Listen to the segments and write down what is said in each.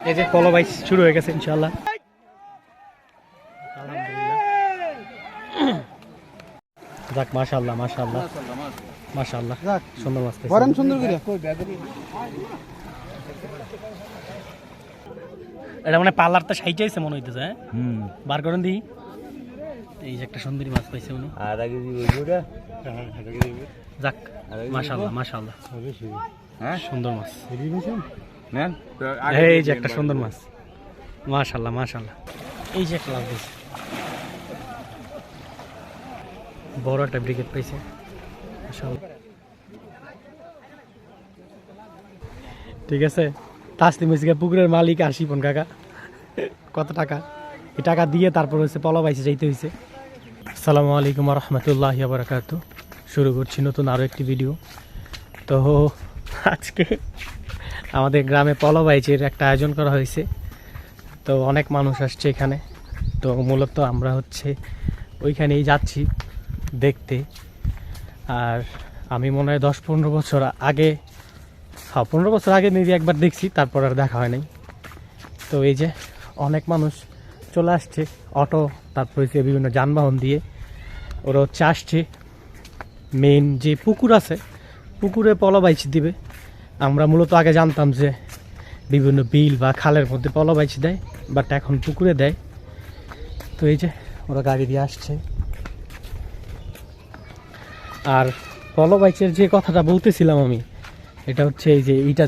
এই যে পলো বাইচ শুরু হয়ে গেছে ইনশাআল্লাহ। যাক মাশাআল্লাহ মাশাআল্লাহ মাশাআল্লাহ, যাক সুন্দর মাছ পাইছি। বরেন সুন্দর করে কই ব্যাগ এটা মানে পার্লারটা সাইটে আছে মনে হইতেছে। হ্যাঁ বার করেন দি। এই যে একটা সুন্দরী মাছ পাইছে উনি। আর আগে দি ওইটা যাক মাশাআল্লাহ মাশাআল্লাহ। হ্যাঁ সুন্দর মাছ নেন। এই যে একটা সুন্দর মাছ মাশাআল্লাহ মাশাআল্লাহ। এই যে একটা লাভ দিছে, বড় একটা ব্রিগেড পাইছে মাশাআল্লাহ। ঠিক আছে, তাসলিম হয়েছে পুকুরের মালিক আর শিপন কাকা। কত টাকা এই টাকা দিয়ে তারপর হচ্ছে পলো বাইসে যাইতে হয়েছে। আসসালামু আলাইকুম রহমতুল্লাহি ওয়া বারাকাতুহু। শুরু করছি নতুন আরও একটি ভিডিও। তো আজকে আমাদের গ্রামে পলো বাইচের একটা আয়োজন করা হয়েছে। তো অনেক মানুষ আসছে এখানে। তো মূলত আমরা হচ্ছে ওইখানেই যাচ্ছি দেখতে। আর আমি মনে হয় 10-15 বছর আগে, 15 বছর আগে নিজে একবার দেখছি, তারপর আর দেখা হয় নাই। তো এই যে অনেক মানুষ চলে আসছে অটো, তারপর হচ্ছে বিভিন্ন যানবাহন দিয়ে ওরা হচ্ছে আসছে। মেইন যে পুকুর আছে পুকুরে পলো বাইচ দিবে। আমরা মূলত আগে জানতাম যে বিভিন্ন বিল বা খালের মধ্যে পলো বাইচ দেয়, বাট এখন পুকুরে দেয়। তো এই যে ওরা গাড়ি দিয়ে আসছে। আর পলো বাইচের যে কথাটা বলতেছিলাম আমি, এটা হচ্ছে এই যে এইটা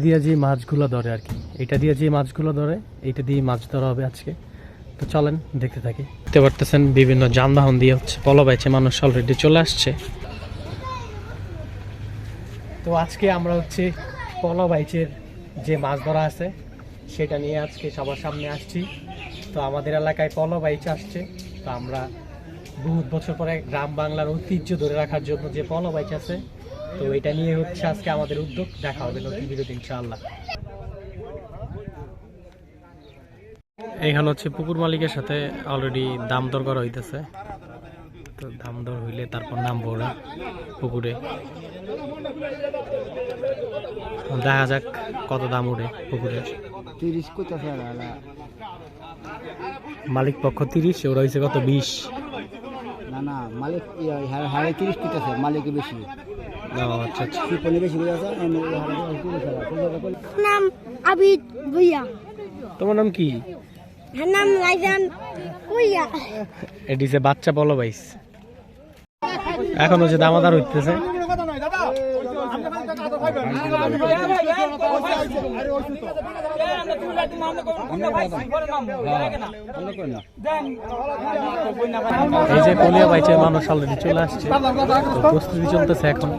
দিয়া যে মাছগুলো ধরে আর কি, এইটা দিয়ে যে মাছগুলো ধরে এইটা দিয়ে মাছ ধরা হবে আজকে। তো চলেন দেখতে থাকি। দেখতে পারতেছেন বিভিন্ন যানবাহন দিয়ে হচ্ছে পলো বাইচে মানুষ অলরেডি চলে আসছে। তো আজকে আমরা হচ্ছে পলো বাইচের যে মাছ ধরা আছে সেটা নিয়ে আজকে সবার সামনে আসছি। তো আমাদের এলাকায় পলো বাইচ আসছে। তো আমরা বহুত বছর পরে গ্রাম বাংলার ঐতিহ্য ধরে রাখার জন্য যে পলো বাইচ আছে, তো এটা নিয়ে হচ্ছে আজকে আমাদের উদ্যোগ। দেখা হবে নতুন ভিডিওতে ইনশাআল্লাহ। এইখানে হচ্ছে পুকুর মালিকের সাথে অলরেডি দাম দর করা হইতেছে। তো দাম দর হইলে তারপর নামবো ওরা পুকুরে। দেখা যাক কত দাম উঠে পুকুরে। 30 কত মালিক পক্ষ 30, ওরা হয়েছে কত 20। না মালিক হারে 30 কইতাছে, মালিক বেশি। আচ্ছা আচ্ছা, কোনে বেশি কইতাছে। নাম আবিদ ভুইয়া। তোমার নাম কি? নাম লাইজান ভুইয়া। এডিসে বাচ্চা পলো বাইস। এখন হচ্ছে দামাদার হইতেছে। এই যে কলিয়া বাইচের মানুষ অলরেডি চলে আসছে। তো প্রস্তুতি চলতেছে এখন।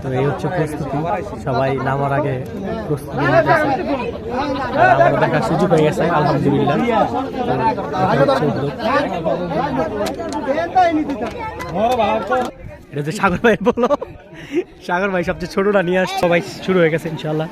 তো এই হচ্ছে প্রস্তুতি, সবাই নামার আগে প্রস্তুতি নিতেছে। আমরা দেখার সুযোগ হয়ে গেছে আলহামদুলিল্লাহ। এটা যে সাগর ভাই বলো, সাগর ভাই সবচেয়ে ছোটটা নিয়ে আসছে। সবাই শুরু হয়ে গেছে ইনশাল্লাহ।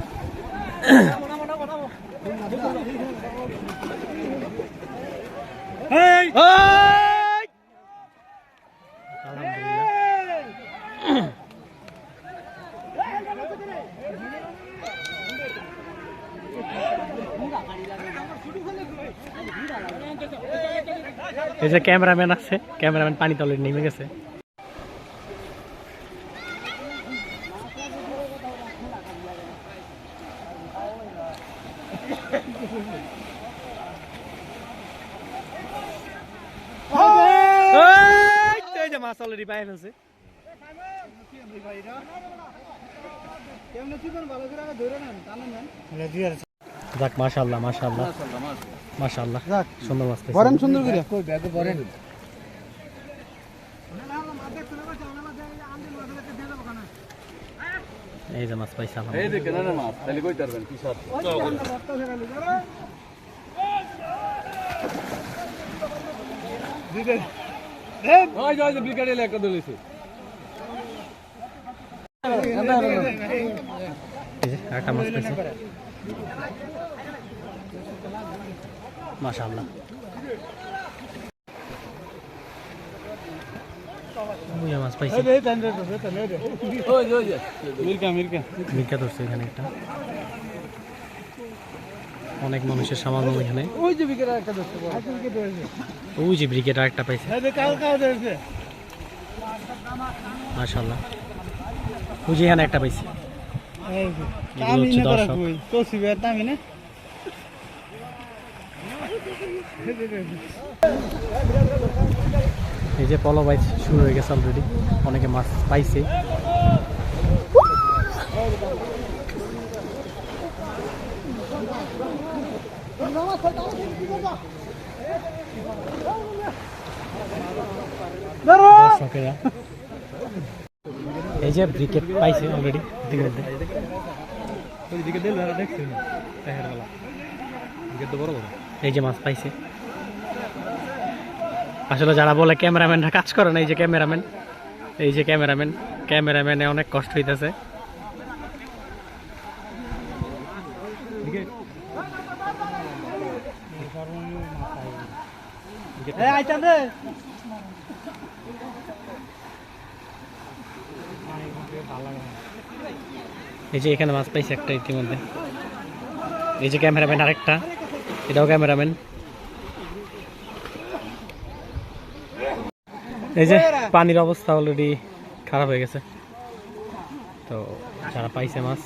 এই যে ক্যামেরাম্যান আছে, ক্যামেরাম্যান পানি তলে নেমে গেছে। মাছ অলরেডি পাই ফেলছে। যাক মাশাআল্লাহ মাশাআল্লাহ মাশাআল্লাহ, যাক সুন্দর মাছ পাইছি। বরেন সুন্দর করে কই ব্যাগ বরেন। এই যে মাছ পাইছি। এই যে কেন না মাছ তাহলে কই পারবেন কি সাথ দিবে। ওই যে ব্রিগেডে লেখা দিয়েছে। একটা মাছ পাইছি মাশাআল্লাহ। মাছ পাইছি। মির্কা ধরছে এখানে একটা। অনেক মানুষের সমাগম এখানে। ওই যে বিকেট একটা ধরছে বড় বিকেট ধরেছে ওই যে ব্রিগেড আর একটা পাইছে এই যে কাল কাল ধরেছে মাশাআল্লাহ। ওই যে এখানে একটা পাইছে। এই যে এগুলো হচ্ছে দর্শক। তো সিবিআর দামি না এই যে পলো বাইচ শুরু হয়ে গেছে অলরেডি, অনেকে মাছ পাইছে। দর্শকেরা এই যে ব্রিকেট পাইছে অলরেডি ইতিমধ্যে। এই যে মাছ পাইছে। আসলে যারা বলে ক্যামেরাম্যানরা কাজ করে না, এই যে ক্যামেরাম্যান, এই যে ক্যামেরাম্যানে অনেক কষ্ট হইতেছে। এই যে এখানে মাছ পাইছে একটা ইতিমধ্যে। এই যে ক্যামেরাম্যান আরেকটা, এটাও ক্যামেরাম্যান। এই যে পানির অবস্থা অলরেডি খারাপ হয়ে গেছে, তো যারা পাইছে মাছ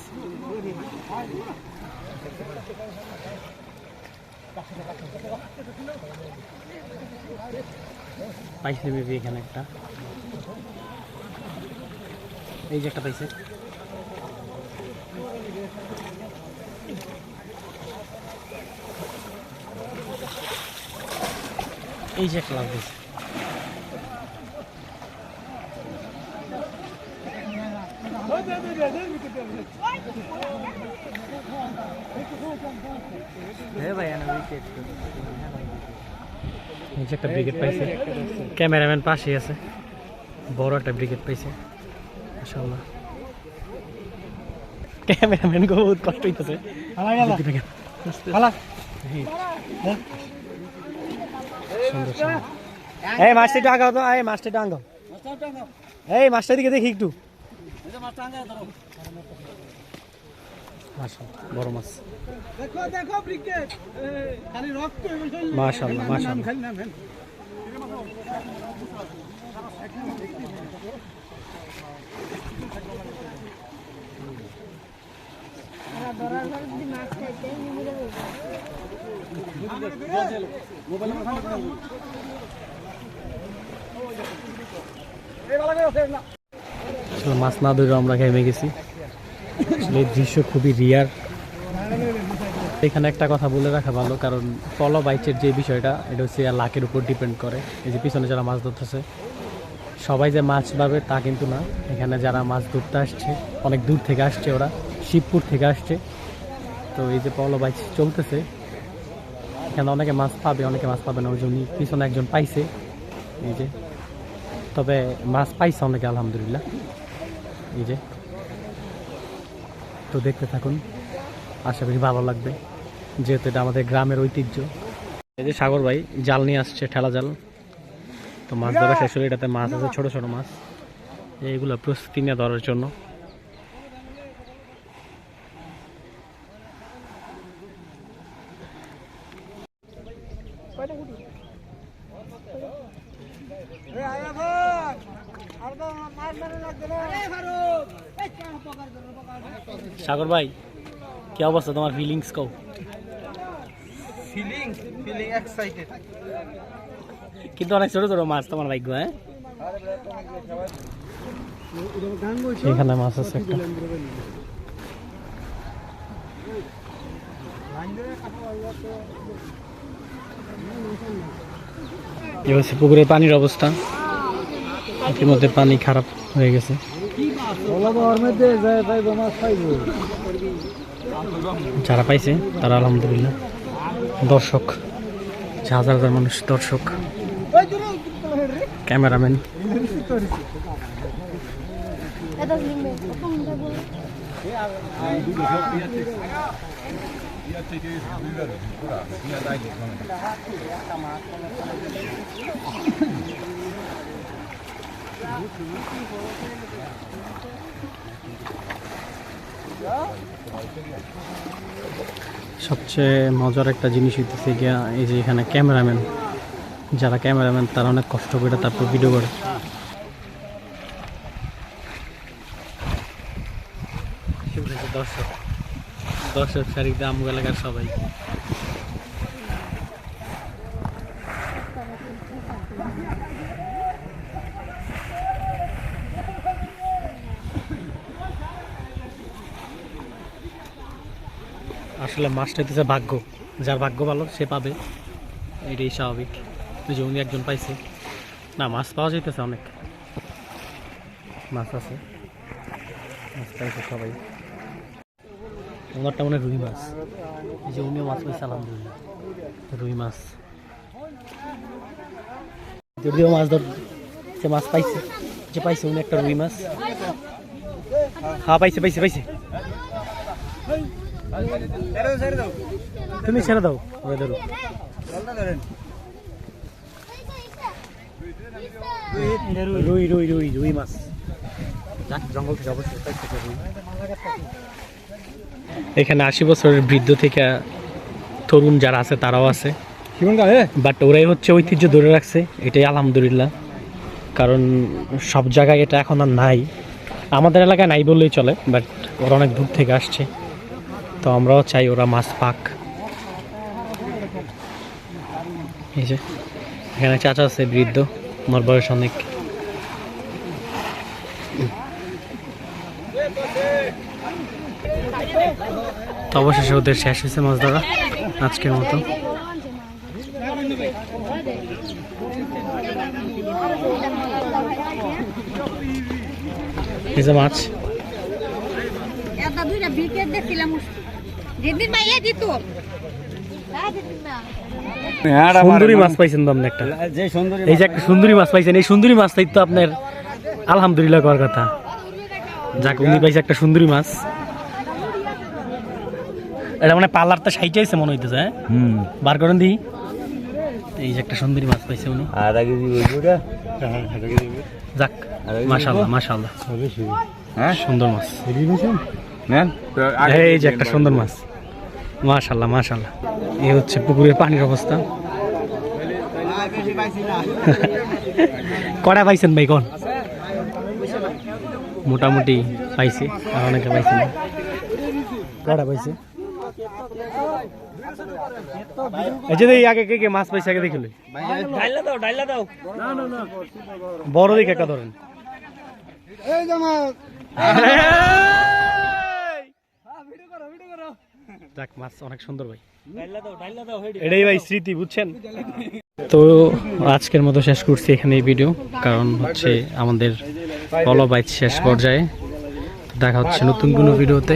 পাইছে মেবি এখানে একটা, এই যে একটা পাইছে। এই যে একটা লাভ দিয়েছে। এই যে একটা ব্রিগেড পাইছে, ক্যামেরাম্যান পাশে আছে, বড় একটা ব্রিগেড পাইছে মাশাআল্লাহ। ক্যামেরাম্যান গো বহুত কষ্ট হইতেছে। এই মাছটা একটু আগাও তো, এই মাছটা একটু আগাও, এই মাছটার দিকে দেখি একটু। বড় মাছ মাশাআল্লাহ মাশাআল্লাহ। মাছ না ধরে আমরা ঘেমে গেছি, আসলে এই দৃশ্য খুবই রিয়ার। এখানে একটা কথা বলে রাখা ভালো, কারণ পলো বাইচের যে বিষয়টা, এটা হচ্ছে লাকের উপর ডিপেন্ড করে। এই যে পিছনে যারা মাছ ধরতেছে সবাই যে মাছ পাবে তা কিন্তু না। এখানে যারা মাছ ধরতে আসছে অনেক দূর থেকে আসছে, ওরা শিবপুর থেকে আসছে। তো এই যে পলো বাইচ চলতেছে, এখানে অনেকে মাছ পাবে, অনেকে মাছ পাবে না। ওই জন্য পিছনে একজন পাইছে, এই যে, তবে মাছ পাইছে অনেকে আলহামদুলিল্লাহ। এই যে, তো দেখতে থাকুন, আশা করি ভালো লাগবে, যেহেতু এটা আমাদের গ্রামের ঐতিহ্য। এই যে সাগর ভাই জাল নিয়ে আসছে, ঠেলা জাল। তো মাছ ধরা শেষ হলে এটাতে মাছ আছে, ছোট ছোট মাছ, এইগুলো প্রস্তুতি নিয়ে ধরার জন্য। সাগর ভাই কি অবস্থা তোমার, ফিলিংস কও? Feeling excited. কিন্তু অনেক ছোট ছোট মাছ তোমার ভাগ্য। হ্যাঁ, এখানে মাছ আছে একটা। এই হচ্ছে পুকুরের পানির অবস্থা, ইতিমধ্যে পানি খারাপ হয়ে গেছে। যারা পাইছে তারা আলহামদুলিল্লাহ দর্শক, হাজার হাজার মানুষ দর্শক, ক্যামেরাম্যান। সবচেয়ে মজার একটা জিনিস হইতেছে গিয়া এই যে এখানে ক্যামেরাম্যান, যারা ক্যামেরাম্যান তারা অনেক কষ্ট করে তারপর ভিডিও করে। দর্শক দর্শক শারিক দাম এলাকার সবাই আসলে মাছটা হইতেছে ভাগ্য, যার ভাগ্য ভালো সে পাবে, এটাই স্বাভাবিক। ওই যে উনি একজন পাইছে না, মাছ পাওয়া যাইতেছে, অনেক মাছ আছে, মাছ পাইছে সবাই। ওনারটা মনে হয় রুই মাছ, এই যে উনিও মাছ পাইছে আলহামদুলিল্লাহ, রুই মাছ। যদিও মাছ ধর যে মাছ পাইছে, যে পাইছে উনি একটা রুই মাছ। হ্যাঁ পাইছে পাইছে পাইছে, তুমি ছেড়ে দাও, ওরে ধরো। রুই রুই রুই রুই মাছ, জঙ্গল থেকে অবশ্যই পাইছে রুই। এখানে 80 বছরের বৃদ্ধ থেকে তরুণ যারা আছে তারাও আছে, বাট ওরাই হচ্ছে ঐতিহ্য ধরে রাখছে, এটাই আলহামদুলিল্লাহ। কারণ সব জায়গায় এটা এখন আর নাই, আমাদের এলাকায় নাই বললেই চলে, বাট ওরা অনেক দূর থেকে আসছে, তো আমরাও চাই ওরা মাছ পাক। এই যে এখানে চাচা আছে বৃদ্ধ, আমার বয়স অনেক। তো অবশেষে ওদের শেষ হয়েছে মাছ ধরা আজকের মতো। এই যে মাছ, সুন্দরী মাছ পাইছেন তো আপনি একটা, যে সুন্দরী এই যে একটা সুন্দরী মাছ পাইছেন, এই সুন্দরী মাছটাই তো আপনার আলহামদুলিল্লাহ করার কথা। যাক উনি পাইছে একটা সুন্দরী মাছ, এটা মানে পার্লার তো সাইটে আছে মনে হইতেছে। হ্যাঁ বার করেন দিই, এই যে একটা সুন্দরী মাছ পাইছে উনি। আর আগে দিবি যাক মাশাআল্লাহ মাশাআল্লাহ, হ্যাঁ সুন্দর মাছ। নেন এই যে একটা সুন্দর মাছ, মাশাআল্লাহ মাশাআল্লাহ। এই হচ্ছে পুকুরের পানির অবস্থা। কটা পাইছেন ভাই কোন? মোটামুটি পাইছে, আর অনেকে পাইছে না। কটা পাইছে? এই যে আগে কে কে মাছ পাইছে আগে দেখিলে বড় দিকে একটা ধরেন। যাক মাছ অনেক সুন্দর ভাই, এটাই ভাই স্মৃতি, বুঝছেন? তো আজকের মতো শেষ করছি এখানে এই ভিডিও, কারণ হচ্ছে আমাদের পলো বাইচ শেষ পর্যায়ে। দেখা হচ্ছে নতুন কোনো ভিডিওতে।